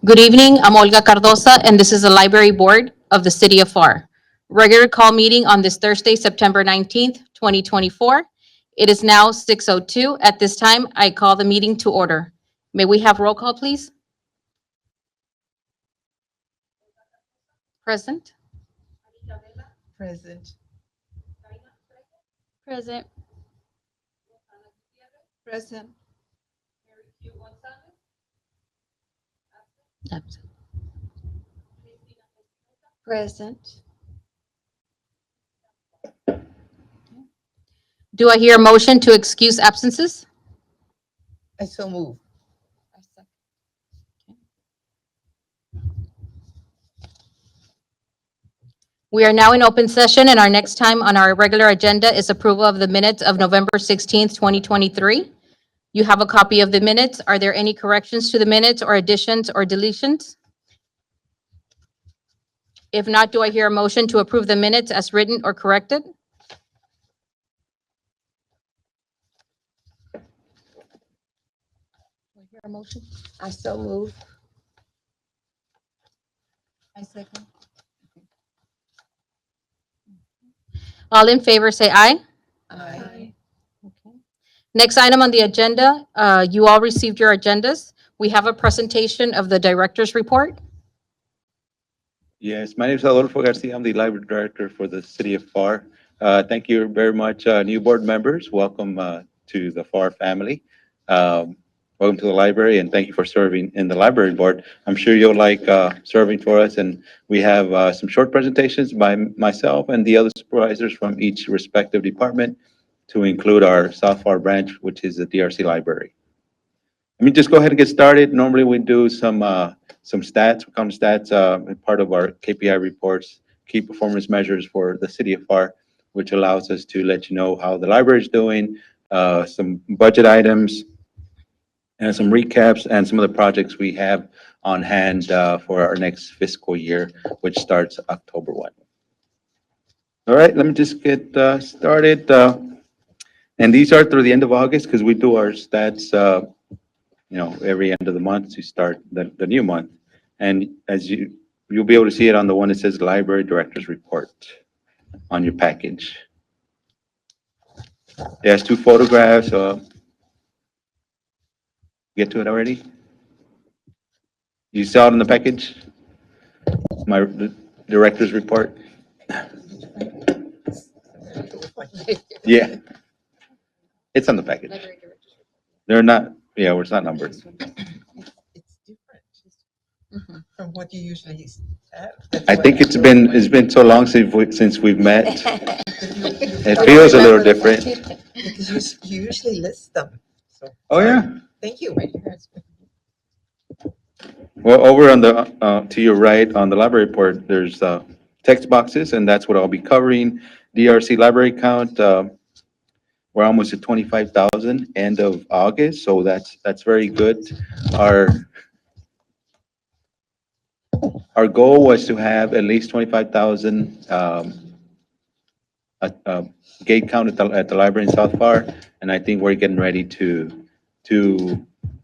Good evening, I'm Olga Cardosa, and this is the Library Board of the City of Pharr. Regular call meeting on this Thursday, September 19th, 2024. It is now 6:02. At this time, I call the meeting to order. May we have roll call, please? Present. Present. Present. Present. Absent. Present. Do I hear a motion to excuse absences? I so move. We are now in open session, and our next time on our regular agenda is approval of the minutes of November 16th, 2023. You have a copy of the minutes. Are there any corrections to the minutes or additions or deletions? If not, do I hear a motion to approve the minutes as written or corrected? Do I hear a motion? I so move. I second. All in favor, say aye. Aye. Okay. Next item on the agenda, you all received your agendas. We have a presentation of the director's report. Yes, my name is Adolfo Garcia. I'm the library director for the city of Pharr. Thank you very much, new board members. Welcome to the Pharr family. Welcome to the library, and thank you for serving in the library board. I'm sure you'll like serving for us, and we have some short presentations by myself and the other supervisors from each respective department to include our South Pharr branch, which is the DRC library. Let me just go ahead and get started. Normally, we do some stats, we count stats, part of our KPI reports, key performance measures for the city of Pharr, which allows us to let you know how the library is doing, some budget items, and some recaps, and some of the projects we have on hand for our next fiscal year, which starts October 1. All right, let me just get started. And these are through the end of August, because we do our stats every end of the month to start the new month. And as you'll be able to see it on the one that says Library Director's Report on your package. It has two photographs. Get to it already? You saw it in the package? The director's report? Yeah. It's on the package. They're not, yeah, it's not numbered. It's different from what you usually have. I think it's been so long since we've met. It feels a little different. Because you usually list them. So, Oh, yeah. thank you. Well, over on the, to your right, on the library report, there's text boxes, and that's what I'll be covering. DRC library count, we're almost at 25,000 end of August, so that's very good. Our goal was to have at least 25,000 gate count at the library in South Pharr, and I think we're getting ready to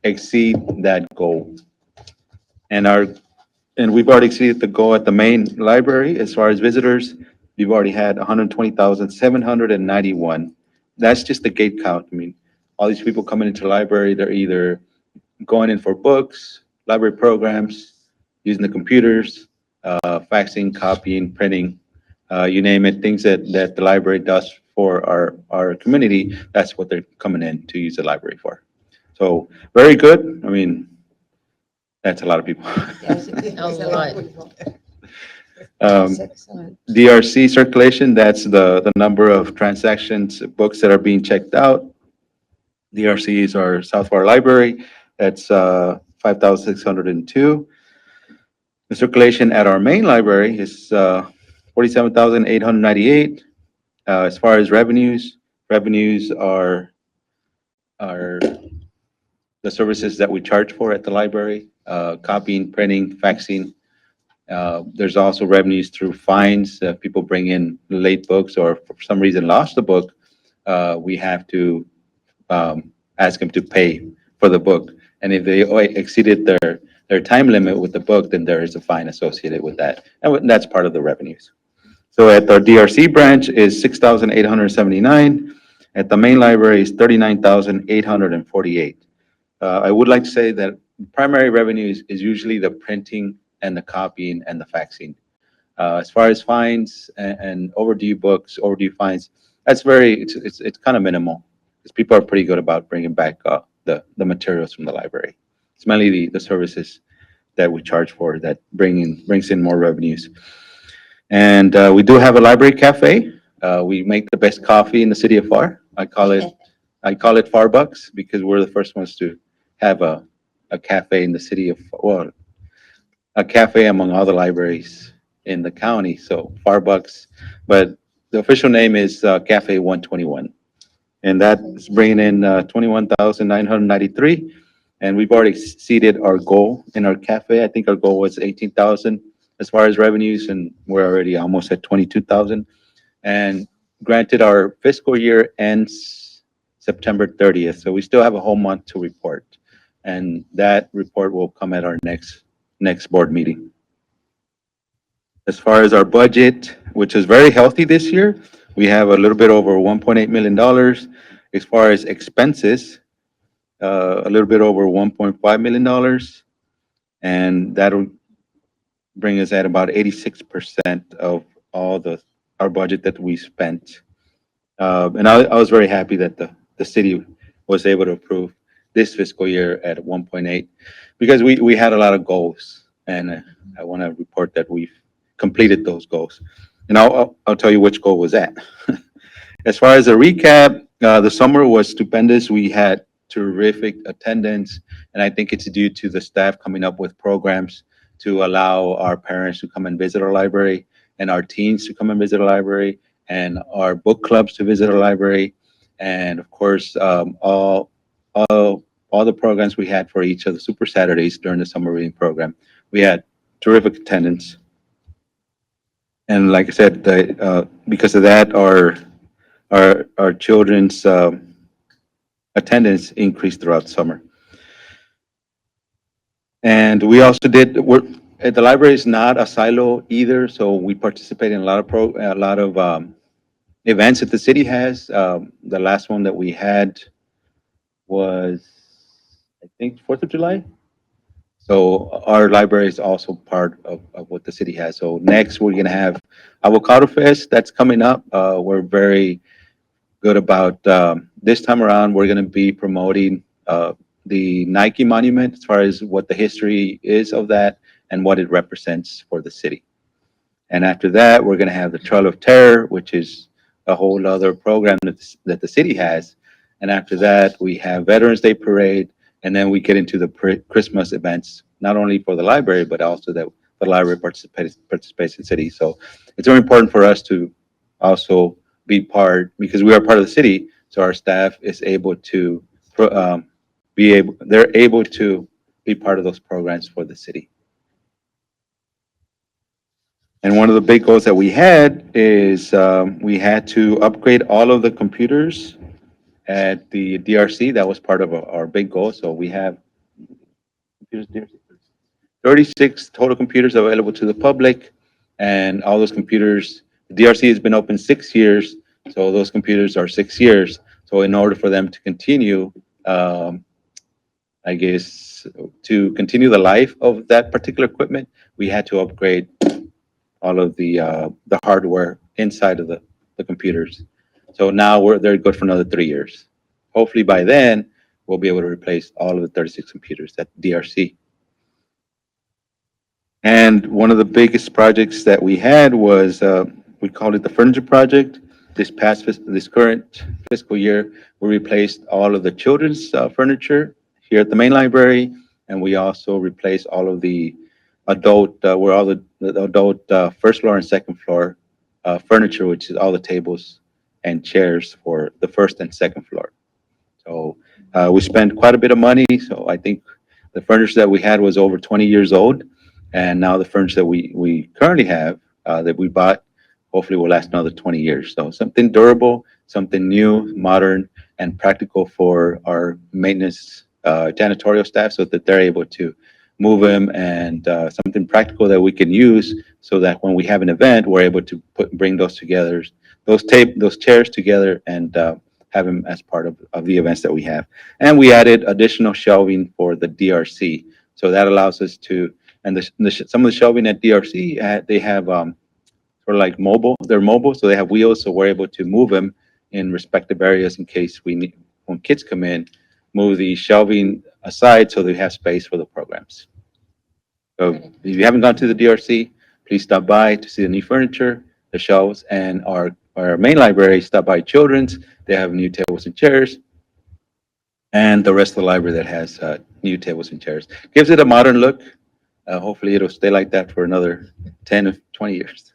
exceed that goal. And we've already exceeded the goal at the main library as far as visitors. We've already had 120,791. That's just the gate count. I mean, all these people coming into the library, they're either going in for books, library programs, using the computers, faxing, copying, printing, you name it, things that the library does for our community. That's what they're coming in to use the library for. So very good. I mean, that's a lot of people. Yes, A lot. DRC circulation, that's the number of transactions, books that are being checked out. DRC is our South Pharr library. That's 5,602. The circulation at our main library is 47,898. As far as revenues are the services that we charge for at the library, copying, printing, faxing. There's also revenues through fines. People bring in late books or for some reason lost a book. We have to ask them to pay for the book. And if they exceeded their time limit with the book, then there is a fine associated with that. And that's part of the revenues. So at the DRC branch is 6,879. At the main library is 39,848. I would like to say that primary revenue is usually the printing and the copying and the faxing. As far as fines and overdue books, overdue fines, it's kind of minimal because people are pretty good about bringing back the materials from the library. It's mainly the services that we charge for that brings in more revenues. And we do have a library cafe. We make the best coffee in the city of Pharr. I call it Pharr Bucks because we're the first ones to have a cafe in the city of, well, a cafe among all the libraries in the county. So Pharr Bucks, but the official name is Cafe 121, and that is bringing in 21,993. And we've already exceeded our goal in our cafe. I think our goal was 18,000 as far as revenues, and we're already almost at 22,000. And granted, our fiscal year ends September 30th, so we still have a whole month to report. And that report will come at our next board meeting. As far as our budget, which is very healthy this year, we have a little bit over $1.8 million. As far as expenses, a little bit over $1.5 million. And that'll bring us at about 86% of our budget that we spent. And I was very happy that the city was able to approve this fiscal year at 1.8 because we had a lot of goals, and I want to report that we've completed those goals. And I'll tell you which goal was that. As far as a recap, the summer was stupendous. We had terrific attendance, and I think it's due to the staff coming up with programs to allow our parents to come and visit our library, and our teens to come and visit our library, and our book clubs to visit our library, and of course, all the programs we had for each of the Super Saturdays during the summer reading program. We had terrific attendance, and like I said, because of that, our children's attendance increased throughout summer. And we also the library is not a silo either, so we participate in a lot of events that the city has. The last one that we had was, I think, 4th of July. So our library is also part of what the city has. So next we're gonna have Avocado Fest that's coming up. We're very good about this time around. We're gonna be promoting the Nike monument as far as what the history is of that and what it represents for the city. And after that, we're going to have the Trail of Terror, which is a whole other program that the city has. And after that, we have Veterans Day Parade, and then we get into the Christmas events, not only for the library, but also that the library participates in the city. So it's very important for us to also be part, because we are part of the city, so our staff is able to they're able to be part of those programs for the city. And one of the big goals that we had is we had to upgrade all of the computers at the DRC. That was part of our big goal. So we have 36 total computers available to the public, and all those computers, the DRC has been open 6 years, so those computers are 6 years. So in order for them to continue, I guess, to continue the life of that particular equipment, we had to upgrade all of the hardware inside of the computers. So now they're good for another 3 years. Hopefully by then, we'll be able to replace all of the 36 computers at DRC. And one of the biggest projects that we had was, we called it the furniture project. This current fiscal year, we replaced all of the children's furniture here at the main library, and we also replaced all of the adult, the adult first floor and second floor furniture, which is all the tables and chairs for the first and second floor. So we spent quite a bit of money. So I think the furniture that we had was over 20 years old, and now the furniture that we currently have that we bought hopefully will last another 20 years. So something durable, something new, modern, and practical for our maintenance janitorial staff so that they're able to move them, and something practical that we can use so that when we have an event, we're able to bring those together, those chairs together, and have them as part of the events that we have. And we added additional shelving for the DRC. So that allows us to, and some of the shelving at DRC, they have sort of like mobile, they're mobile, so they have wheels, so we're able to move them in respective areas in case we need, when kids come in, move the shelving aside so they have space for the programs. So if you haven't gone to the DRC, please stop by to see the new furniture, the shelves, and our main library, stop by Children's. They have new tables and chairs, and the rest of the library that has new tables and chairs. Gives it a modern look. Hopefully it'll stay like that for another 10 or 20 years.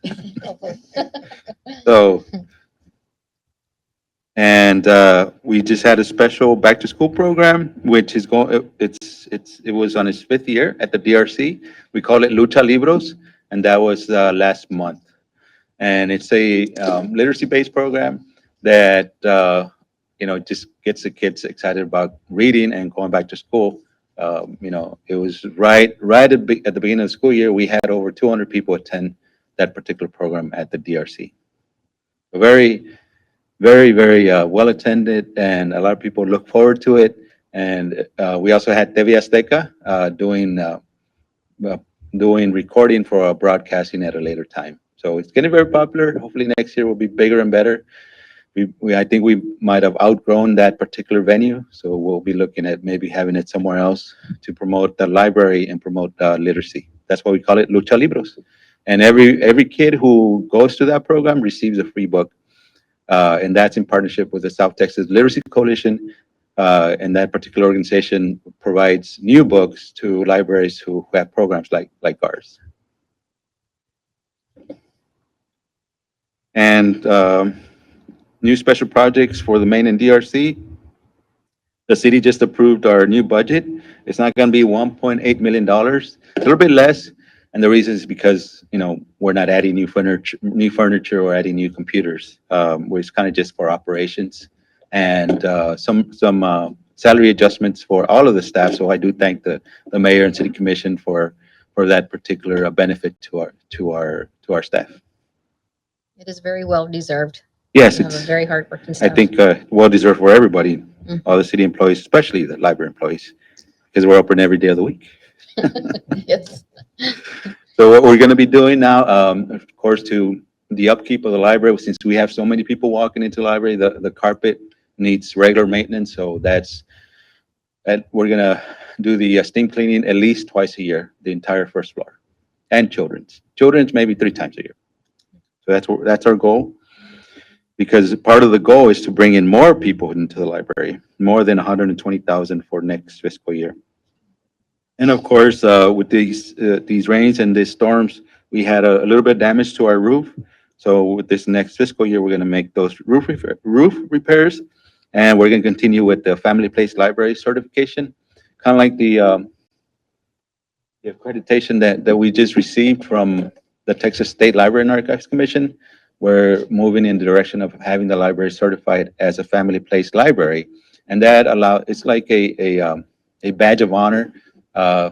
So, and we just had a special back to school program, which is going, it was on its 5th year at the DRC. We call it Lucha Libros, and that was last month. And it's a literacy-based program that, just gets the kids excited about reading and going back to school. It was right at the beginning of the school year, we had over 200 people attend that particular program at the DRC. Very, very, very well attended, and a lot of people look forward to it. And we also had TV Azteca doing recording for broadcasting at a later time. So it's getting very popular. Hopefully next year will be bigger and better. I think we might have outgrown that particular venue, so we'll be looking at maybe having it somewhere else to promote the library and promote literacy. That's why we call it Lucha Libros. And every kid who goes to that program receives a free book, and that's in partnership with the South Texas Literacy Coalition. And that particular organization provides new books to libraries who have programs like ours. And new special projects for the Maine and DRC. The city just approved our new budget. It's not going to be $1.8 million, a little bit less. And the reason is because, we're not adding new furniture or adding new computers. It's kind of just for operations and some salary adjustments for all of the staff. So I do thank the mayor and city commission for that particular benefit to our staff. It is very well deserved. Yes, You have a it's, very hardworking I staff. think, well deserved for everybody, Mhm. all the city employees, especially the library employees, because we're open every day of the week. Yes. So what we're going to be doing now, of course, to the upkeep of the library, since we have so many people walking into the library, the carpet needs regular maintenance. So we're going to do the steam cleaning at least twice a year, the entire first floor, and children's maybe 3 times a year. So that's our goal. Because part of the goal is to bring in more people into the library, more than 120,000 for next fiscal year. And of course, with these rains and these storms, we had a little bit of damage to our roof. So with this next fiscal year, we're going to make those roof repairs, and we're going to continue with the Family Place Library certification, kind of like the accreditation that we just received from the Texas State Library and Archives Commission. We're moving in the direction of having the library certified as a family place library. And that it's like a badge of honor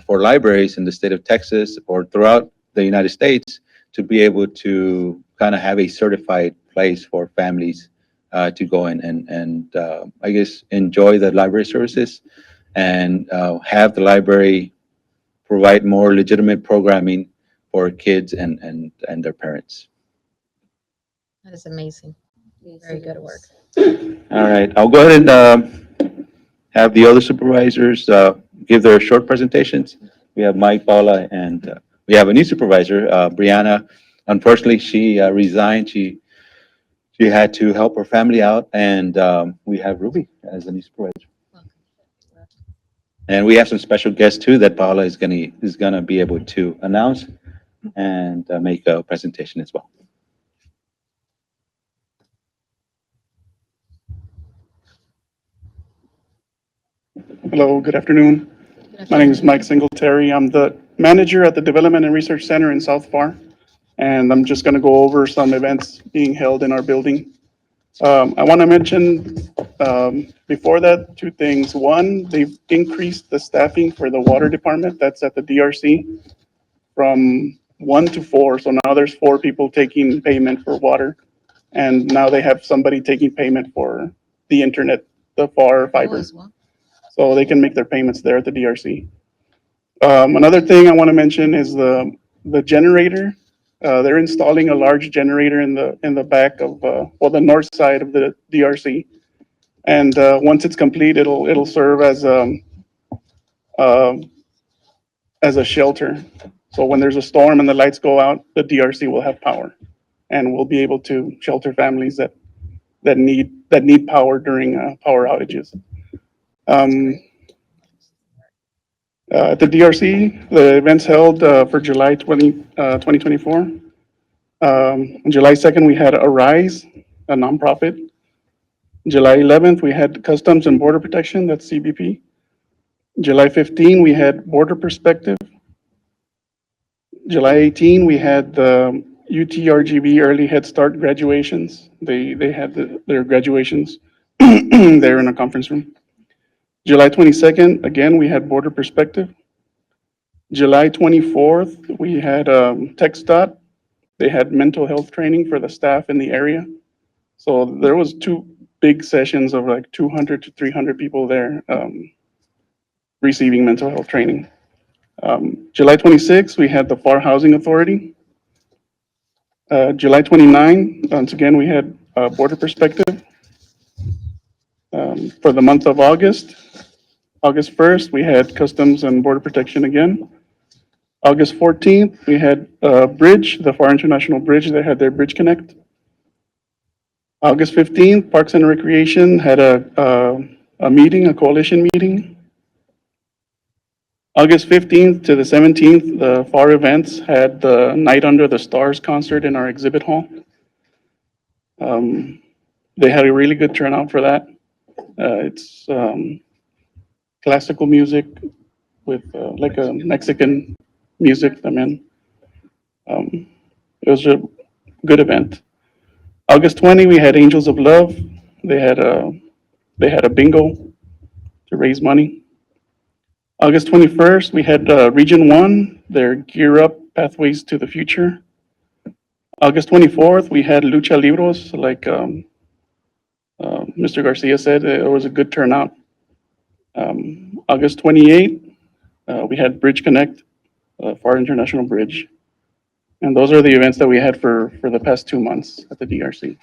for libraries in the state of Texas or throughout the United States to be able to kind of have a certified place for families to go in and I guess enjoy the library services and have the library provide more legitimate programming for kids and their parents. That is amazing. Very good work. All right, I'll go ahead and have the other supervisors give their short presentations. We have Mike, Paula, and we have a new supervisor, Brianna. Unfortunately, she resigned. She had to help her family out, and we have Ruby as a new supervisor. And we have some special guests too that Paula is gonna be able to announce and make a presentation as well. Hello, good afternoon. My name is Mike Singletary. I'm the manager at the Development and Research Center in South Pharr, and I'm just going to go over some events being held in our building. I want to mention Before that, two things. One, they've increased the staffing for the water department that's at the DRC from one to four. So now there's four people taking payment for water. And now they have somebody taking payment for the internet, the Pharr Oh, fiber. as well. So they can make their payments there at the DRC. Another thing I want to mention is the generator. They're installing a large generator in the back of, the north side of the DRC. And once it's complete, it'll serve uh, as a shelter. So when there's a storm and the lights go out, the DRC will have power, and we'll be able to shelter families that need power during power outages. At the DRC, the events held for July 2024. On July 2nd, we had Arise, a nonprofit. July 11th, we had Customs and Border Protection, that's CBP. July 15, we had Border Perspective. July 18, we had the UTRGB Early Head Start graduations. They had their graduations there in a conference room. July 22nd, again, we had Border Perspective. July 24th, we had TechStot. They had mental health training for the staff in the area. So there was two big sessions of like 200 to 300 people there receiving mental health training. July 26th, we had the Pharr Housing Authority. July 29, once again, we had Border Perspective. For the month of August 1st, we had Customs and Border Protection again. August 14th, we had Bridge, the Pharr International Bridge. They had their Bridge Connect. August 15th, Parks and Recreation had a meeting, a coalition meeting. August 15th to the 17th, the Pharr events had the Night Under the Stars concert in our exhibit hall. They had a really good turnout for that. It's classical music with like a Mexican music. It was a good event. August 20, we had Angels of Love. They had a bingo to raise money. August 21st, we had Region 1, their Gear Up Pathways to the Future. August 24th, we had Lucha Libros, like Mr. Garcia said, it was a good turnout. August 28th, we had Bridge Connect, Pharr International Bridge. And those are the events that we had for the past 2 months at the DRC.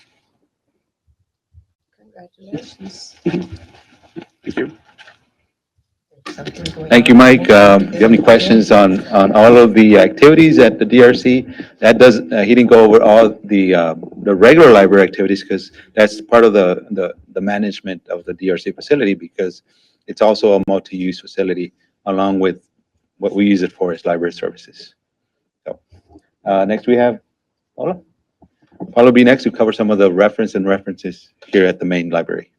Congratulations. Thank you. Something going Thank you, on. Mike. Do you have any questions on all of the activities at the DRC? That does, he didn't go over all the regular library activities because that's part of the management of the DRC facility because it's also a multi-use facility along with what we use it for is library services. So, next we have Paula. Paula will be next to cover some of the references here at the main library.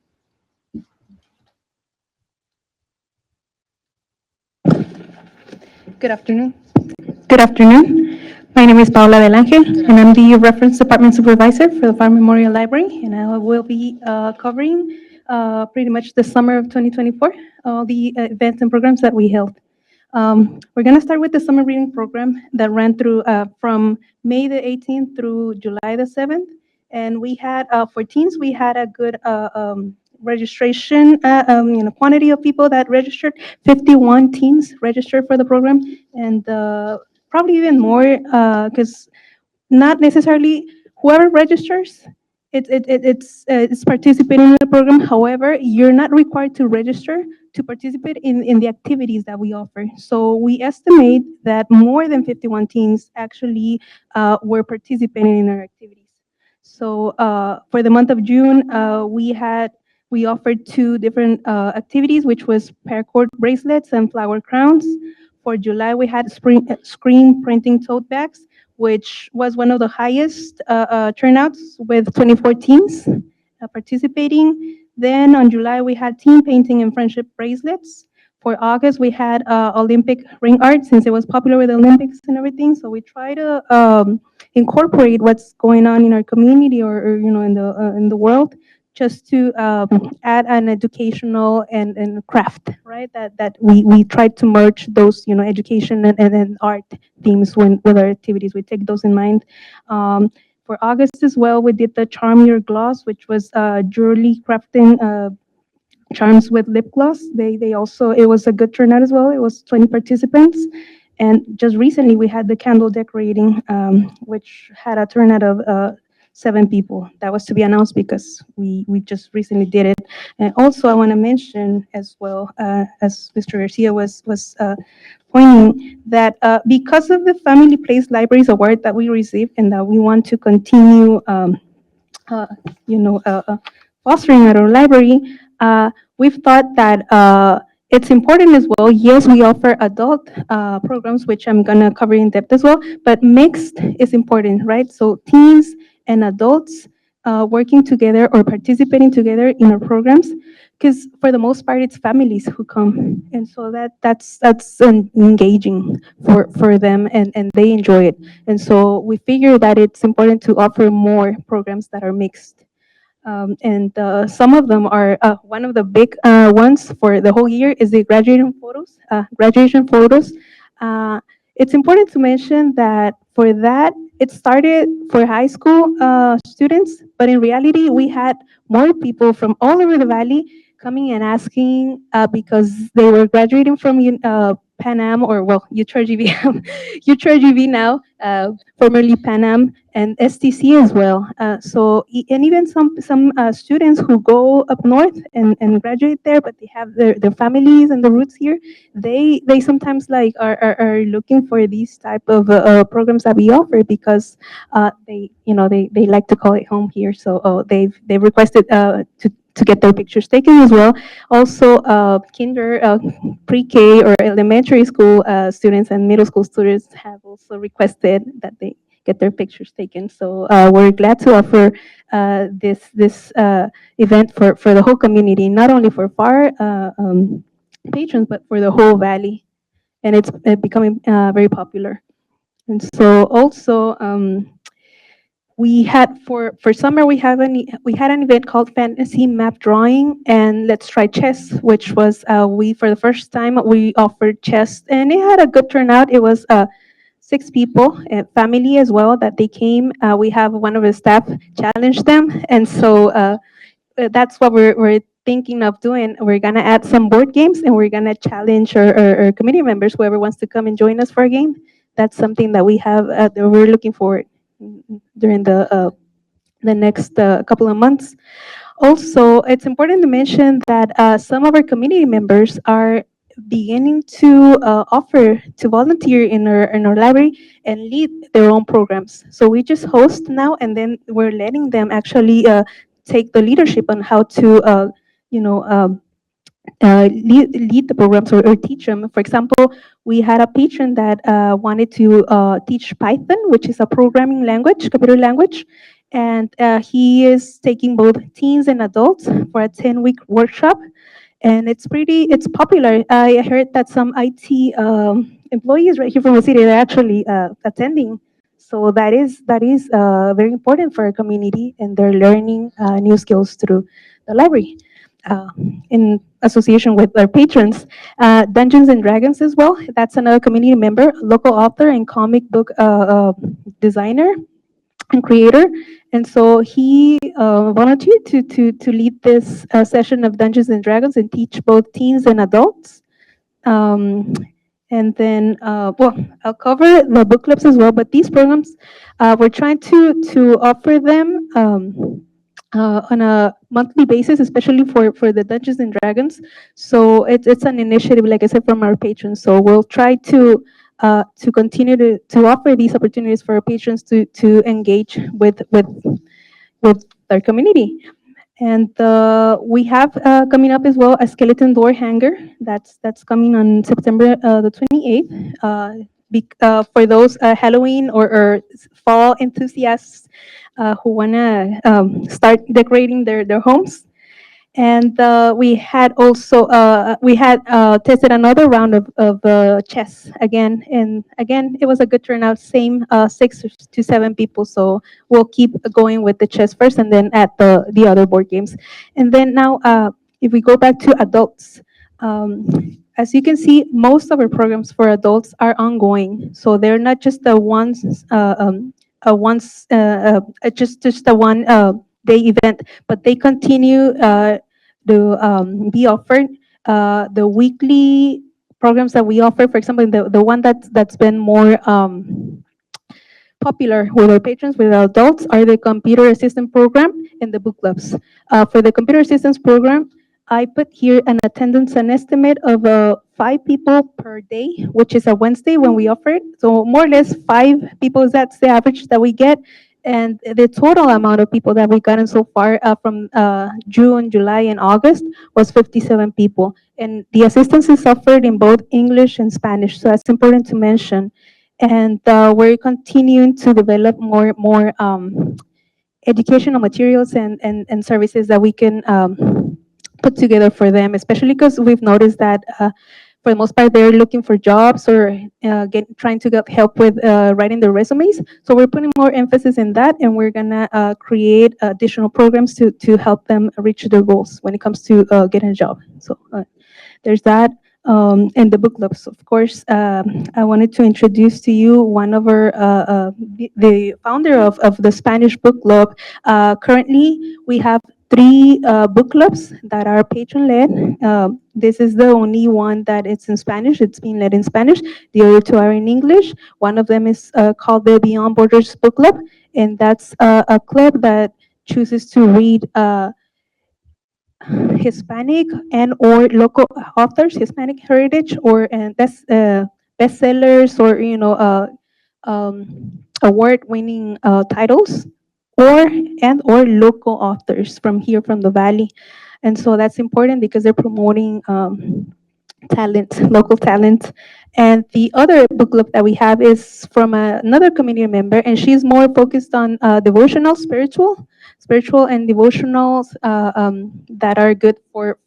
Good afternoon. Good afternoon. My name is Paula Del Angel, and I'm the Reference Department Supervisor for the Pharr Memorial Library, and I will be covering pretty much the summer of 2024, all the events and programs that we held. We're going to start with the summer reading program that ran through from May the 18th through July the 7th, and we had, for teens, we had a good registration, quantity of people that registered. 51 teens registered for the program, and probably even more because not necessarily whoever registers, it's participating in the program. However, you're not required to register to participate in the activities that we offer. So we estimate that more than 51 teens actually were participating in our activities. So for the month of June, we offered two different activities, which was paracord bracelets and flower crowns. For July, we had screen printing tote bags, which was one of the highest turnouts with 24 teams participating. Then on July, we had team painting and friendship bracelets. For August, we had Olympic ring art since it was popular with the Olympics and everything. So we try to incorporate what's going on in our community or in the world just to add an educational and craft, right? That we tried to merge those, education and art themes with our activities. We take those in mind. For August as well, we did the Charm Your Gloss, which was jewelry crafting charms with lip gloss. They also, it was a good turnout as well. It was 20 participants. And just recently, we had the candle decorating, which had a turnout of 7 people. That was to be announced because we just recently did it. And also, I want to mention as well, as Mr. Garcia was pointing, that because of the Family Place Libraries Award that we received and that we want to continue uh, fostering at our library, we've thought that it's important as well. Yes, we offer adult programs, which I'm going to cover in depth as well, but mixed is important, right? So teens and adults working together or participating together in our programs, because for the most part, it's families who come. And so that's engaging for them, and they enjoy it. And so we figure that it's important to offer more programs that are mixed. And some of them are, one of the big ones for the whole year is the graduation photos. Uh, it's important to mention that for that, it started for high school students, but in reality, we had more people from all over the valley coming and asking because they were graduating from Pan Am, or well, UTRGV, UTRGV now, formerly Pan Am, and STC as well. And even some students who go up north and graduate there, but they have their families and the roots here. They sometimes like are looking for these type of programs that we offer because they like to call it home here. So they've requested to get their pictures taken as well. Also, pre-K or elementary school students and middle school students have also requested that they get their pictures taken. So we're glad to offer this event for the whole community, not only for Pharr patrons, but for the whole valley. And it's becoming very popular. And so also, we had for summer we had an event called Fantasy Map Drawing and Let's Try Chess, which was we for the first time we offered chess, and it had a good turnout. It was 6 people, family as well, that they came. We have one of the staff challenge them, and so that's what we're thinking of doing. We're gonna add some board games, and we're gonna challenge our committee members, whoever wants to come and join us for a game. That's something that we have that we're looking forward during the next couple of months. Also, it's important to mention that some of our community members are beginning to offer to volunteer in our library and lead their own programs. So we just host now, and then we're letting them actually take the leadership on how to, you know, lead the programs or teach them. For example, we had a patron that wanted to teach Python, which is a programming language, computer language, and he is taking both teens and adults for a 10-week workshop, and it's popular. I heard that some IT employees right here from the city are actually attending. So that is very important for our community, and they're learning new skills through the library uh, in association with our patrons. Dungeons and Dragons as well. That's another community member, local author and comic book designer and creator. And so he volunteered to lead this session of Dungeons and Dragons and teach both teens and adults. Um, and then, well, I'll cover the book clubs as well, but these programs, we're trying to offer them on a monthly basis, especially for the Dungeons and Dragons. So it's an initiative, like I said, from our patrons. So we'll try to continue to offer these opportunities for our patrons to engage with our community. And we have coming up as well a skeleton door hanger that's coming on September the 28th. For those Halloween or fall enthusiasts who want to start decorating their homes. And we had also tested another round of chess again, and again it was a good turnout. Same 6 to 7 people. So we'll keep going with the chess first, and then at the other board games. And then now, if we go back to adults, as you can see, most of our programs for adults are ongoing. So they're not just the ones, just the one day event, but they continue to be offered. The weekly programs that we offer, for example, the one that's been more popular with our patrons, with our adults, are the computer assistant program and the book clubs. For the computer assistance program, I put here an estimate of 5 people per day, which is a Wednesday when we offer it. So more or less 5 people, that's the average that we get. And the total amount of people that we've gotten so far from June, July, and August was 57 people. And the assistance is offered in both English and Spanish, so that's important to mention. And we're continuing to develop more educational materials and services that we can put together for them, especially because we've noticed that for the most part they're looking for jobs or trying to get help with writing their resumes. So we're putting more emphasis in that, and we're gonna create additional programs to help them reach their goals when it comes to getting a job. So there's that. And the book clubs, of course. I wanted to introduce to you one of our, the founder of the Spanish book club. Currently, we have 3 book clubs that are patron-led. This is the only one that it's in Spanish. It's being led in Spanish. The other 2 are in English. One of them is called the Beyond Borders Book Club, and that's a club that chooses to read Hispanic and or local authors, Hispanic heritage, or bestsellers, or award-winning titles, or local authors from here from the valley. And so that's important because they're promoting talent, local talent. And the other book club that we have is from another community member, and she's more focused on devotional, spiritual and devotionals that are good for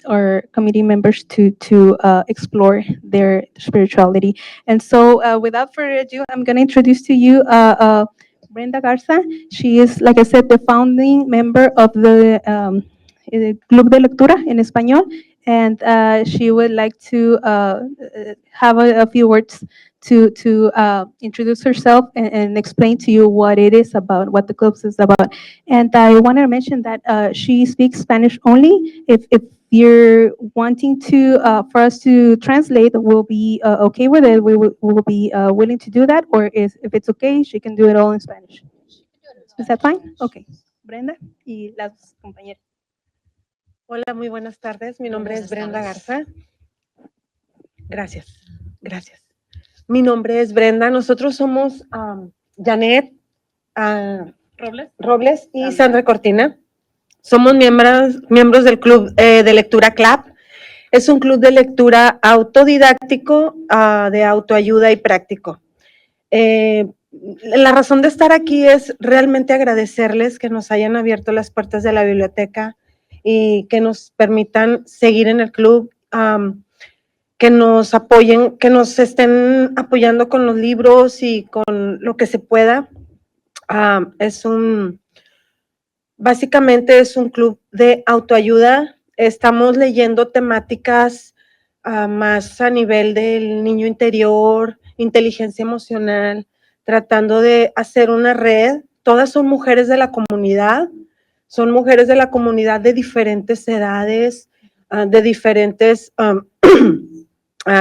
our community members to explore their spirituality. And so, without further ado, I'm going to introduce to you Brenda Garza. She is, like I said, the founding member of the Club de Lectura en Español, and she would like to have a few words to introduce herself and explain to you what it is about, what the club is about. And I wanted to mention that she speaks Spanish only. If you're wanting to for us to translate, we'll be okay with it. We will be willing to do that, or if it's okay, she can do it all in Spanish. Is that fine? Okay. Brenda y las compañeras. Hola, muy buenas tardes. Mi nombre es Brenda Garza. Gracias, gracias. Mi nombre es Brenda. Nosotros somos Janet Robles y Sandra Cortina. Somos miembros del Club de Lectura CLAP. Es un club de lectura autodidáctico, de autoayuda y práctico. La razón de estar aquí es realmente agradecerles que nos hayan abierto las puertas de la biblioteca y que nos permitan seguir en el club, que nos apoyen, que nos estén apoyando con los libros y con lo que se pueda. Básicamente es un club de autoayuda. Estamos leyendo temáticas más a nivel del niño interior, inteligencia emocional, tratando de hacer una red. Todas son mujeres de la comunidad, son mujeres de la comunidad de diferentes edades, de diferentes,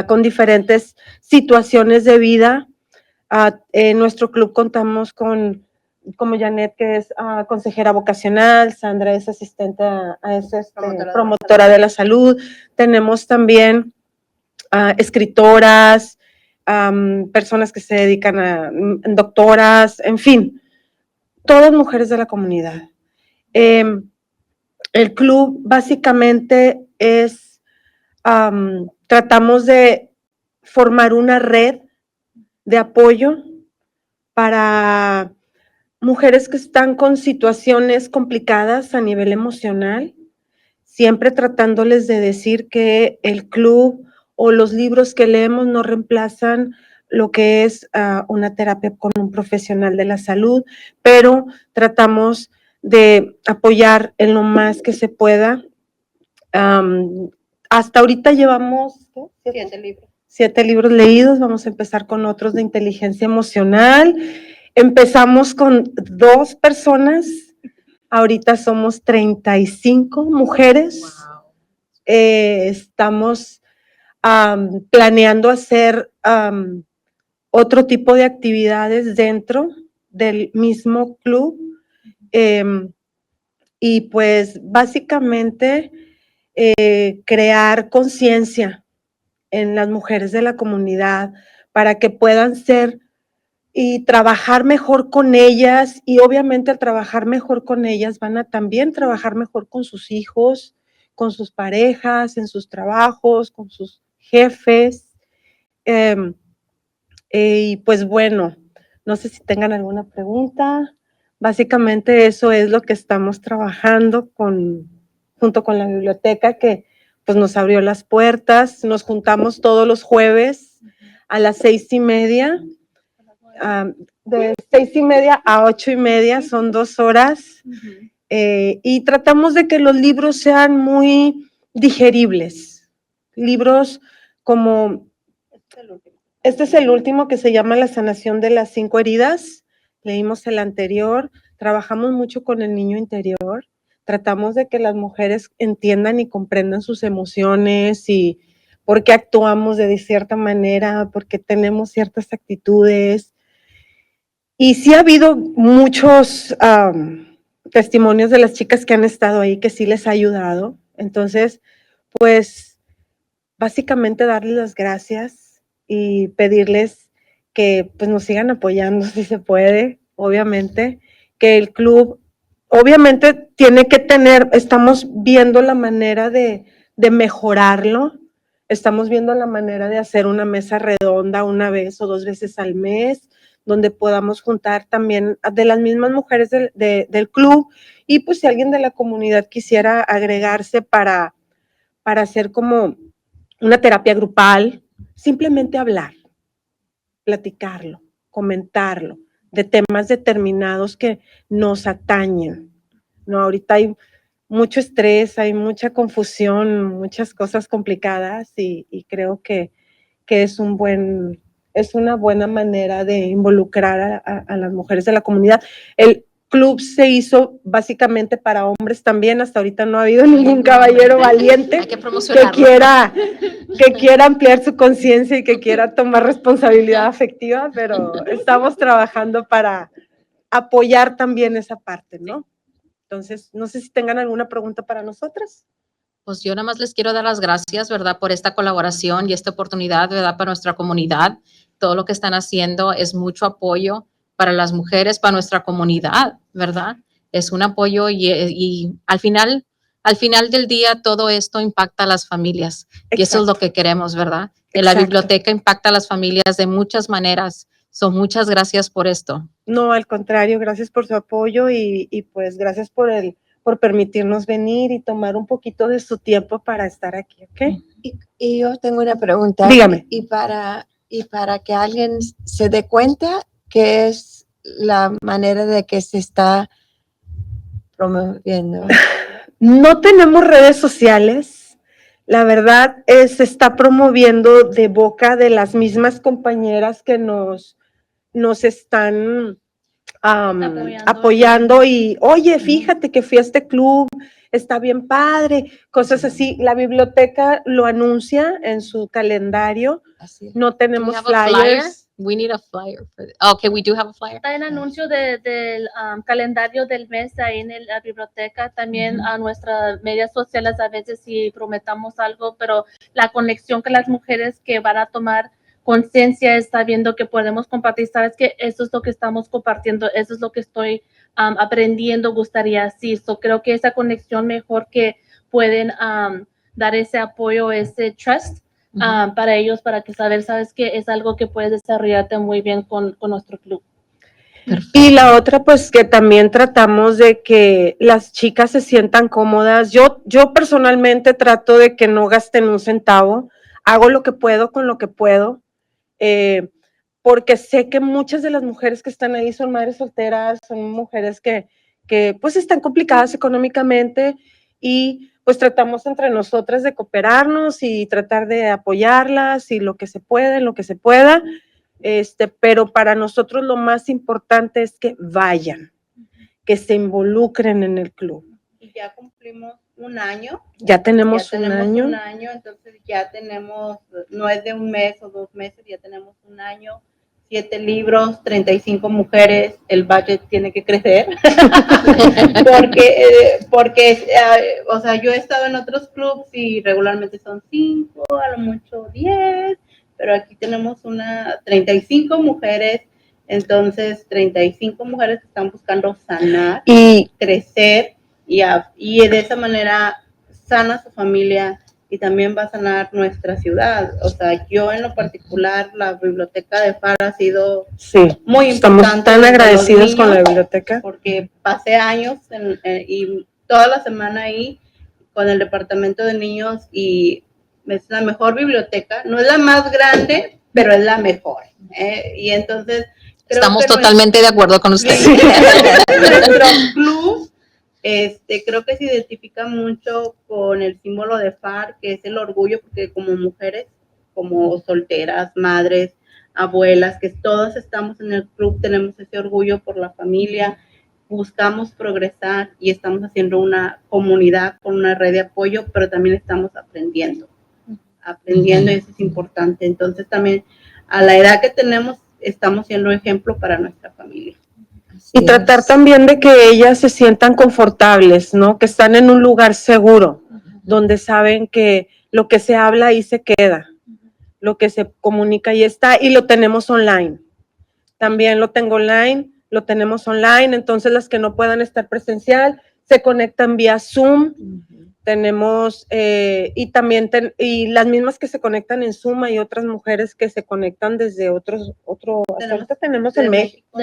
con diferentes situaciones de vida. En nuestro club contamos con, como Janet, que es consejera vocacional, Sandra es asistente, es promotora de la salud. Tenemos también escritoras, personas que se dedican a doctoras, en fin, todas mujeres de la comunidad. El club básicamente es, tratamos de formar una red de apoyo para mujeres que están con situaciones complicadas a nivel emocional, siempre tratándoles de decir que el club o los libros que leemos no reemplazan lo que es una terapia con un profesional de la salud, pero tratamos de apoyar en lo más que se pueda. Hasta ahorita llevamos ¿qué? 7 libros leídos, vamos a empezar con otros de inteligencia emocional. Empezamos con 2 personas, ahorita somos 35 mujeres. Wow. Estamos planeando hacer otro tipo de actividades dentro del mismo club. Y pues básicamente crear conciencia en las mujeres de la comunidad para que puedan ser y trabajar mejor con ellas, y obviamente al trabajar mejor con ellas van a también trabajar mejor con sus hijos, con sus parejas, en sus trabajos, con sus jefes. Y pues bueno, no sé si tengan alguna pregunta. Básicamente eso es lo que estamos trabajando junto con la biblioteca, que pues nos abrió las puertas. Nos juntamos todos los jueves a las 6:30. De 6:30 a 8:30 son 2 horas. Y tratamos de que los libros sean muy digeribles. Libros como este es el último, que se llama La sanación de las 5 heridas. Leímos el anterior, trabajamos mucho con el niño interior, tratamos de que las mujeres entiendan y comprendan sus emociones y por qué actuamos de cierta manera, por qué tenemos ciertas actitudes. Y sí ha habido muchos testimonios de las chicas que han estado ahí que sí les ha ayudado. Entonces, pues básicamente darles las gracias y pedirles que pues nos sigan apoyando si se puede, obviamente, que el club obviamente tiene que tener, estamos viendo la manera de mejorarlo, estamos viendo la manera de hacer una mesa redonda 1 vez o 2 veces al mes, donde podamos juntar también de las mismas mujeres del club, y pues si alguien de la comunidad quisiera agregarse para hacer como una terapia grupal, simplemente hablar, platicarlo, comentarlo, de temas determinados que nos atañen. No, ahorita hay mucho estrés, hay mucha confusión, muchas cosas complicadas, y creo que es una buena manera de involucrar a las mujeres de la comunidad. El club se hizo básicamente para hombres también, hasta ahorita no ha habido ningún caballero valiente Hay que que promocionarlo. quiera ampliar su conciencia y que quiera tomar responsabilidad afectiva, pero estamos trabajando para apoyar también esa parte, ¿no? Entonces, no sé si tengan alguna pregunta para nosotras. Pues yo nada más les quiero dar las gracias, ¿verdad? Por esta colaboración y esta oportunidad, ¿verdad? Para nuestra comunidad. Todo lo que están haciendo es mucho apoyo para las mujeres, para nuestra comunidad, ¿verdad? Es un apoyo y al final del día todo esto impacta a las familias. Y eso es lo que queremos, ¿verdad? Que la Exacto. biblioteca impacta a las familias de muchas maneras. Muchas gracias por esto. No, al contrario, gracias por su apoyo y pues gracias por permitirnos venir y tomar un poquito de su tiempo para estar aquí, ¿ok? Y yo tengo una pregunta. Dígame. Y para que alguien se dé cuenta que es la manera de que se está promoviendo. No tenemos redes sociales. La verdad se está promoviendo de boca de las mismas compañeras que nos están apoyando y, oye, fíjate que fui a este club, está bien padre, cosas así. La biblioteca lo anuncia en su calendario. Así. No Do we tenemos have a flyer? flyers. We need a flyer. Okay, we do have a flyer. Está el anuncio del calendario del mes ahí en la biblioteca, también a nuestras medias sociales a veces si prometamos algo, pero la conexión que las mujeres que van a tomar conciencia está viendo que podemos compartir, sabes que eso es lo que estamos compartiendo, eso es lo que estoy aprendiendo, gustaría así. So, creo que esa conexión mejor que pueden dar ese apoyo, ese trust para ellos, para que sabes que es algo que puedes desarrollarte muy bien con nuestro club. Y la otra, pues que también tratamos de que las chicas se sientan cómodas. Yo personalmente trato de que no gasten un centavo, hago lo que puedo con lo que puedo, porque sé que muchas de las mujeres que están ahí son madres solteras, son mujeres que pues están complicadas económicamente y pues tratamos entre nosotras de cooperarnos y tratar de apoyarlas y lo que se pueda, en lo que se pueda. Pero para nosotros lo más importante es que vayan, que se involucren en el club. Y ya cumplimos un año. Ya tenemos un año. año, entonces ya tenemos, no es de un mes o 2 meses, ya tenemos un año, 7 libros, 35 mujeres, el budget tiene que crecer, porque o sea, yo he estado en otros clubs y regularmente son 5, a lo mucho 10, pero aquí tenemos 35 mujeres, entonces 35 mujeres que están buscando sanar, Y crecer, y de esa manera sana su familia y también va a sanar nuestra ciudad. O sea, yo en lo particular, la biblioteca de Pharr ha sido sí, muy estamos importante tan desde agradecidos los con la niños, biblioteca. porque pasé años y toda la semana ahí con el departamento de niños y es la mejor biblioteca. No es la más grande, pero es la mejor. Y entonces Estamos totalmente de acuerdo con usted. nuestro club, creo que se identifica mucho con el símbolo de Pharr, que es el orgullo, porque como mujeres, como solteras, madres, abuelas, que todas estamos en el club, tenemos ese orgullo por la familia, buscamos progresar y estamos haciendo una comunidad con una red de apoyo, pero también estamos aprendiendo y eso es importante. Entonces también a la edad que tenemos, estamos siendo ejemplo para nuestra familia. Y tratar también de que ellas se sientan confortables, ¿no? Que están en un lugar seguro, donde saben que lo que se habla ahí se queda, lo que se comunica ahí está, y lo tenemos online. También lo tengo online, lo tenemos online, entonces las que no puedan estar presencial se conectan vía Zoom. Tenemos, y también, y las mismas que se conectan en Zoom, hay otras mujeres que se conectan desde hasta ahorita tenemos en México,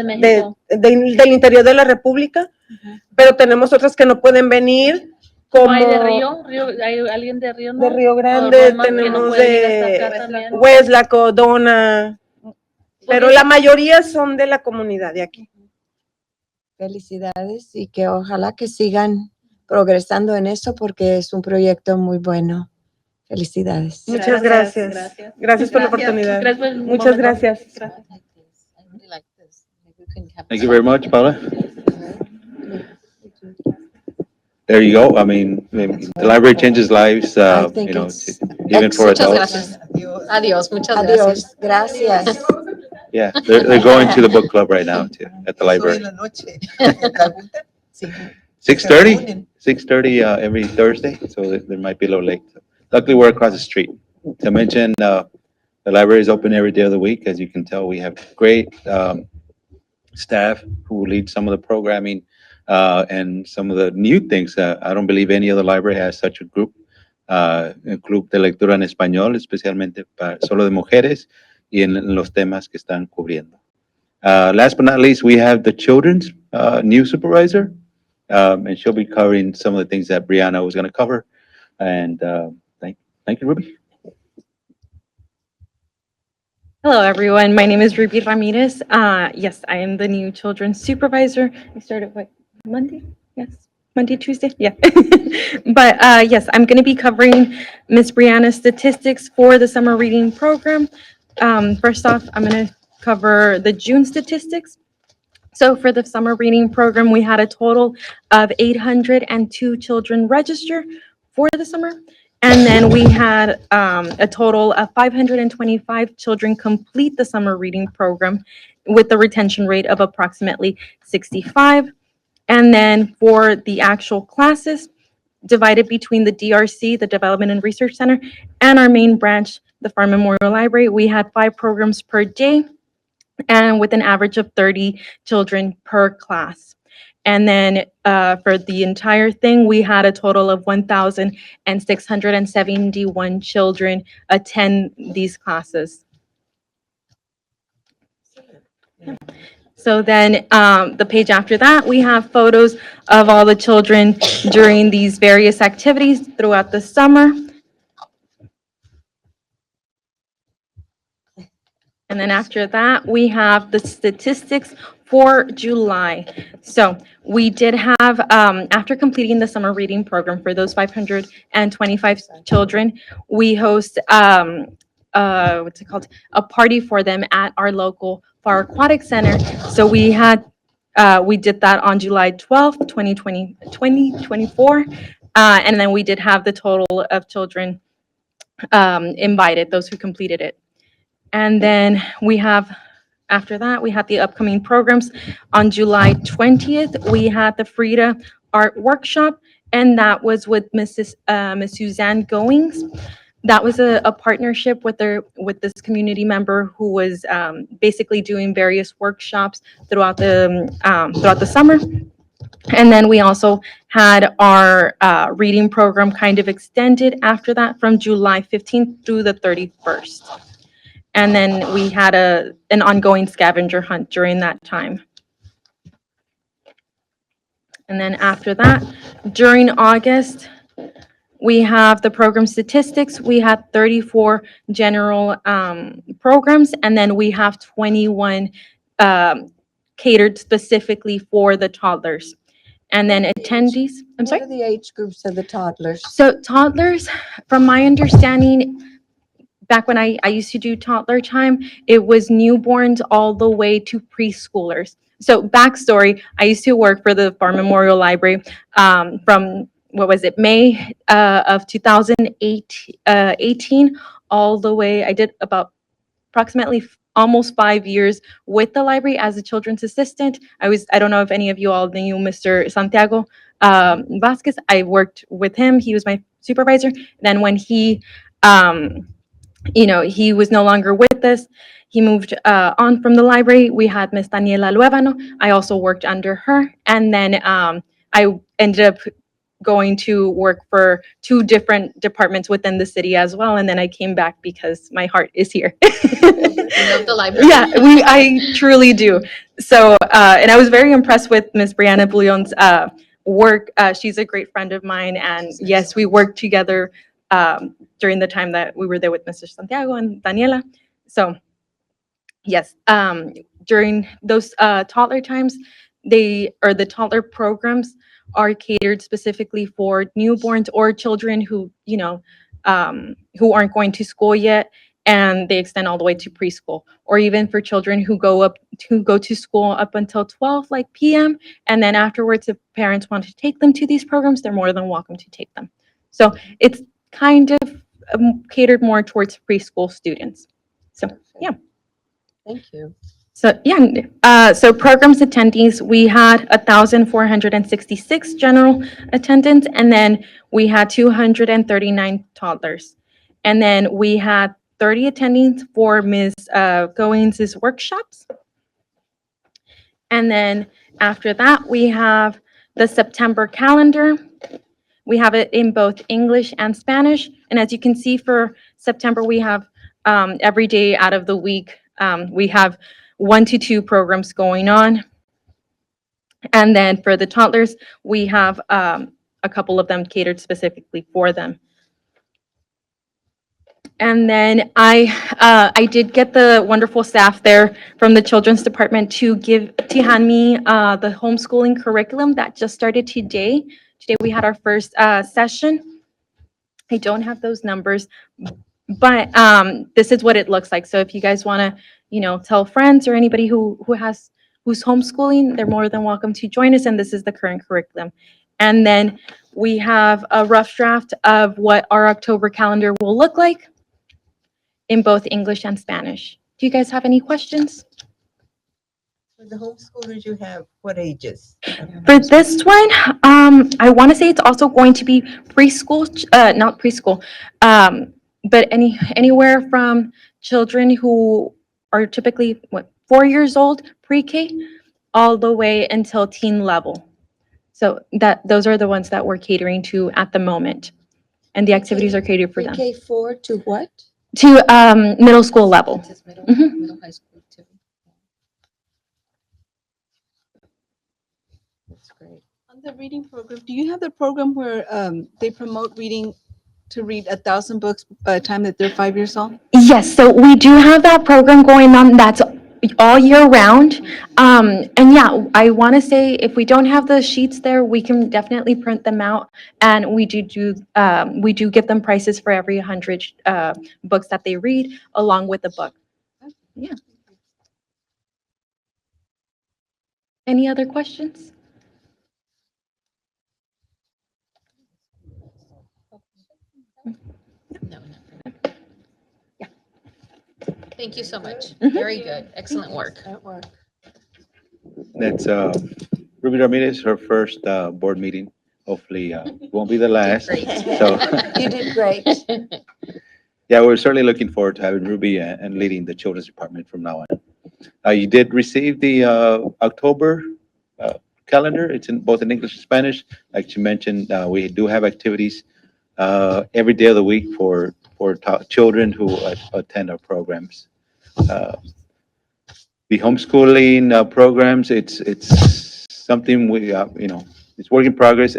del interior de la República, pero tenemos otras que no pueden venir. Como hay de Río, hay alguien de Río, ¿no? De Río Grande, tenemos de Westlack, Dona, pero la mayoría son de la comunidad de aquí. Felicidades y que ojalá que sigan progresando en eso porque es un proyecto muy bueno. Felicidades. Muchas gracias. Gracias por la oportunidad. Muchas gracias. Thank you very much, Paula. There you go. I mean, the library changes lives, I think you know, it's even for Muchas adults. gracias. Adiós, muchas gracias. Adiós. Gracias. Yeah, they're going to the book club right now too, at the library. 6:30, 6:30 every Thursday, so they might be a little late. Luckily, we're across the street. To mention, the library is open every day of the week. As you can tell, we have great staff who lead some of the programming and some of the new things. I don't believe any other library has such a group, un club de lectura en español, especialmente solo de mujeres y en los temas que están cubriendo. Last but not least, we have the children's new supervisor, and she'll be covering some of the things that Brianna was going to cover. And thank you, Ruby. Hello, everyone. My name is Ruby Ramirez. Yes, I am the new children's supervisor. I started, Monday? Yes, Monday, Tuesday? Yeah. But yes, I'm going to be covering Miss Brianna's statistics for the summer reading program. First off, I'm going to cover the June statistics. So for the summer reading program, we had a total of 802 children register for the summer. And then we had a total of 525 children complete the summer reading program with a retention rate of approximately 65. And then for the actual classes, divided between the DRC, the Development and Research Center, and our main branch, the Pharr Memorial Library, we had 5 programs per day and with an average of 30 children per class. And then for the entire thing, we had a total of 1,671 children attend these classes. So then, the page after that, we have photos of all the children during these various activities throughout the summer. And then after that, we have the statistics for July. So we did have, after completing the summer reading program for those 525 children, we host, what's it called? A party for them at our local Pharr Aquatic Center. So we did that on July 12th, 2024. And then we did have the total of children invited, those who completed it. And then we have, after that, we had the upcoming programs. On July 20th, we had the Frida Art Workshop, and that was with Miss Suzanne Goings. That was a partnership with this community member who was basically doing various workshops throughout the summer. And then we also had our reading program kind of extended after that from July 15th through the 31st. And then we had an ongoing scavenger hunt during that time. And then after that, during August, we have the program statistics. We had 34 general programs, and then we have 21 catered specifically for the toddlers. And then attendees, I'm sorry? What are the age groups of the toddlers? So toddlers, from my understanding, back when I used to do toddler time, it was newborns all the way to preschoolers. So backstory, I used to work for the Pharr Memorial Library from, what was it, May of 2018 all the way, I did about approximately almost 5 years with the library as a children's assistant. I don't know if any of you all knew Mr. Santiago Vasquez. I worked with him. He was my supervisor. Then when he he was no longer with us. He moved on from the library. We had Miss Daniela Luevano. I also worked under her. And then I ended up going to work for 2 different departments within the city as well. And then I came back because my heart is here. You love the library. Yeah, I truly do. So, and I was very impressed with Miss Brianna Bouillon's work. She's a great friend of mine. And yes, we worked together during the time that we were there with Mr. Santiago and Daniela. So yes, during those toddler times, the toddler programs are catered specifically for newborns or children who, who aren't going to school yet, and they extend all the way to preschool, or even for children who go to school up until 12 p.m. And then afterwards, if parents want to take them to these programs, they're more than welcome to take them. So it's kind of catered more towards preschool students. So, yeah. Thank you. So, yeah, so programs attendees, we had 1,466 general attendants, and then we had 239 toddlers. And then we had 30 attendings for Ms. Goings' workshops. And then after that, we have the September calendar. We have it in both English and Spanish. And as you can see, for September, we have every day out of the week, we have 1 to 2 programs going on. And then for the toddlers, we have a couple of them catered specifically for them. And then I did get the wonderful staff there from the children's department to hand me the homeschooling curriculum that just started today. Today we had our first session. I don't have those numbers, but this is what it looks like. So if you guys want to, tell friends or anybody who's homeschooling, they're more than welcome to join us. And this is the current curriculum. And then we have a rough draft of what our October calendar will look like in both English and Spanish. Do you guys have any questions? For the homeschoolers, you have what ages? For this one, I want to say it's also going to be preschool, not preschool, but anywhere from children who are typically 4 years old, pre-K, all the way until teen level. So those are the ones that we're catering to at the moment, and the activities are catered for them. Pre-K4 to what? To middle school level. It's middle, Mhm. middle high school too. That's great. On the reading program, do you have the program where they promote reading to read 1,000 books by the time that they're 5 years old? Yes, so we do have that program going on. That's all year round. And yeah, I want to say if we don't have the sheets there, we can definitely print them out. And we do give them prices for every 100 books that they read along with the book. Yeah. Any other questions? No, thank you so much. Very good. Excellent work. That's Ruby Ramirez, her first board meeting. Hopefully, it won't be the last. Great. So, You did great. yeah, we're certainly looking forward to having Ruby and leading the children's department from now on. You did receive the October calendar. It's in both in English and Spanish. Like you mentioned, we do have activities every day of the week for children who attend our programs. Uh, the homeschooling programs, it's something we it's work in progress.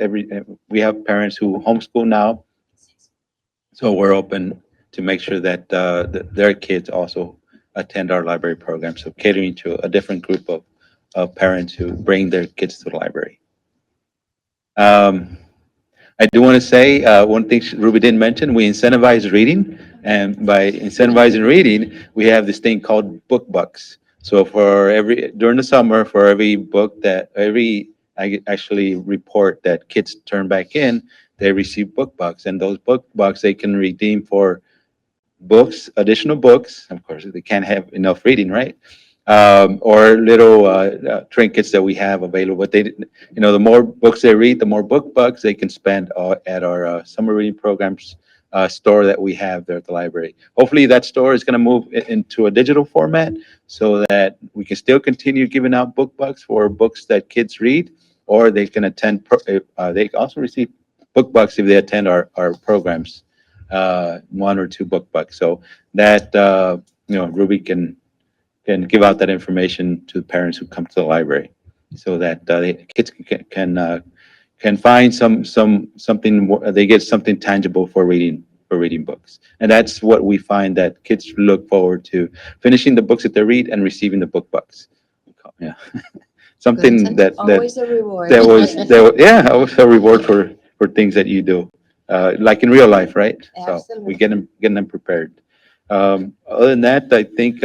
We have parents who homeschool now, so we're open to make sure that their kids also attend our library program. So catering to a different group of parents who bring their kids to the library. I do want to say one thing Ruby didn't mention, we incentivize reading. And by incentivizing reading, we have this thing called book bucks. So during the summer, for every book I actually report that kids turn back in, they receive book bucks. And those book bucks they can redeem for books, additional books. Of course, they can't have enough reading, right? Or little trinkets that we have available. But the more books they read, the more book bucks they can spend at our summer reading programs store that we have there at the library. Hopefully, that store is going to move into a digital format so that we can still continue giving out book bucks for books that kids read, or they can attend. They can also receive book bucks if they attend our programs, 1 or 2 book bucks. So that Ruby can give out that information to parents who come to the library, so that the kids can find something. They get something tangible for reading books, and that's what we find that kids look forward to: finishing the books that they read and receiving the book bucks. Yeah, something that Always a reward. yeah, always a reward for things that you do, like in real life, right? So we getting them prepared. Other than that, I think.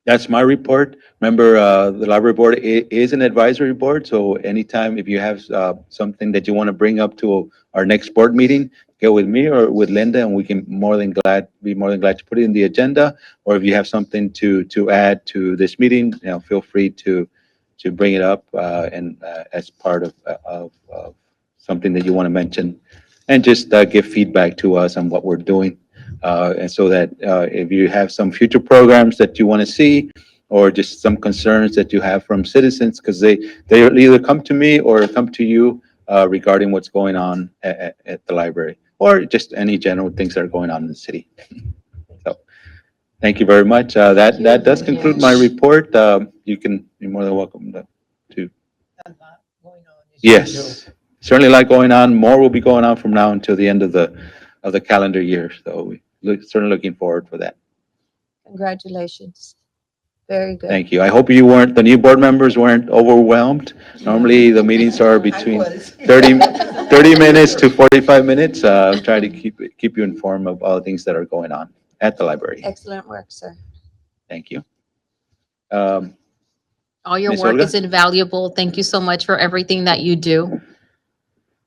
That's my report. Remember, the library board is an advisory board, so anytime if you have something that you want to bring up to our next board meeting, get with me or with Linda, and we can be more than glad to put it in the agenda. Or if you have something to add to this meeting, feel free to bring it up and as part of something that you want to mention, and just give feedback to us on what we're doing. And so that if you have some future programs that you want to see, or just some concerns that you have from citizens, because they either come to me or come to you regarding what's going on at the library, or just any general things that are going on in the city. So, thank you very much. That does conclude my report. You're more than welcome to. Yes, certainly a lot going on. More will be going on from now until the end of the calendar year. So certainly looking forward for that. Congratulations. Very good. Thank you. I hope the new board members weren't overwhelmed. Normally, the meetings are between 30 minutes to 45 minutes. Try to keep you informed of all the things that are going on at the library. Excellent work, sir. Thank you. All your Ms. work Olga? is invaluable. Thank you so much for everything that you do.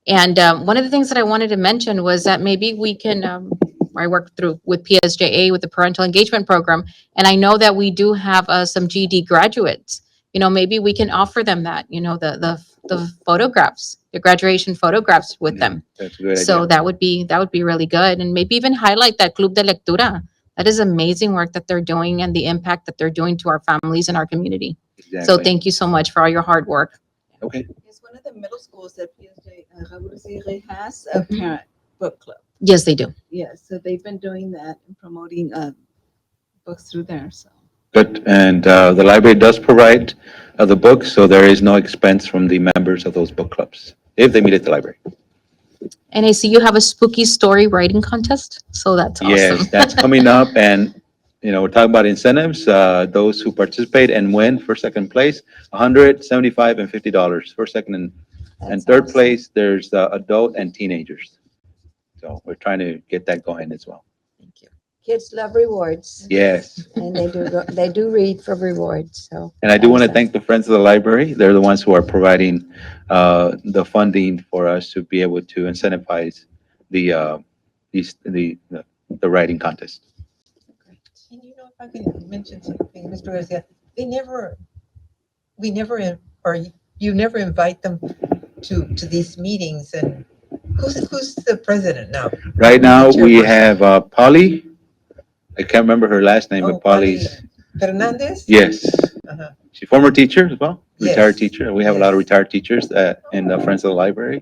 And one of the things that I wanted to mention was that maybe we can, I work with PSJA with the Parental Engagement Program, and I know that we do have some GD graduates. Maybe we can offer them that, the photographs, the graduation photographs with them. That's a good So idea. that would be really good, and maybe even highlight that Club de Lectura. That is amazing work that they're doing and the impact that they're doing to our families and our community. So Exactly. thank you so much for all your hard work. Okay. It's one of the middle schools that PSJ Raúl Seire has a parent book club. Yes, they do. Yes, so they've been doing that and promoting books through there. So Good. And the library does provide the books, so there is no expense from the members of those book clubs if they meet at the library. And I see you have a spooky story writing contest, so that's awesome. Yes, that's coming up, and we're talking about incentives. Those who participate and win for second place, $175 and $50 for second and That's third awesome. place. There's adult and teenagers. So we're trying to get that going as well. Thank you. Kids love rewards, Yes. and they do read for rewards, so. And I do want to awesome. thank the Friends of the Library. They're the ones who are providing the funding for us to be able to incentivize the the writing contest. And if I can mention something, Mr. Garcia, we never, or you never invite them to these meetings, and who's the president now? Right now, The we chairperson? have Polly. I can't remember her last name, Oh, but Polly's, Fernandez? yes. Uh-huh. She's a former teacher as well, retired Yes. teacher. We have a lot of Yes. retired teachers in the Friends of the Library.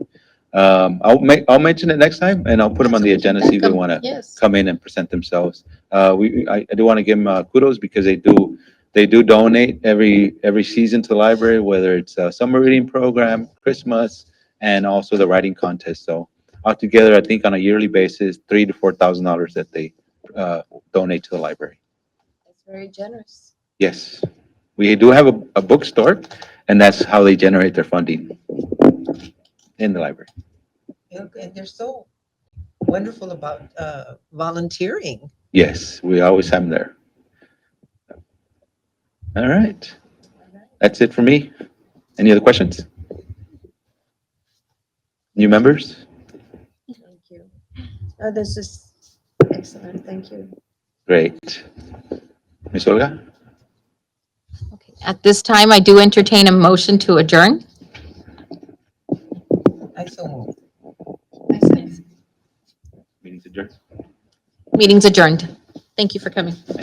I'll mention it next time, and I'll put them on the agenda, see if they want to Yes. come in and present themselves. I do want to give them kudos because they do donate every season to the library, whether it's a summer reading program, Christmas, and also the writing contest. So altogether, I think on a yearly basis, $3,000 to $4,000 that they donate to the library. That's very generous. Yes, we do have a bookstore, and that's how they generate their funding in the library. And they're so wonderful about volunteering. Yes, we always have them there. All right. That's it for me. Any other questions? New members? Thank you. Oh, this is excellent, thank you. Great. Ms. Olga? Okay. At this time, I do entertain a motion to adjourn. I so move. Meeting's adjourned. Meeting's adjourned. Thank you for coming.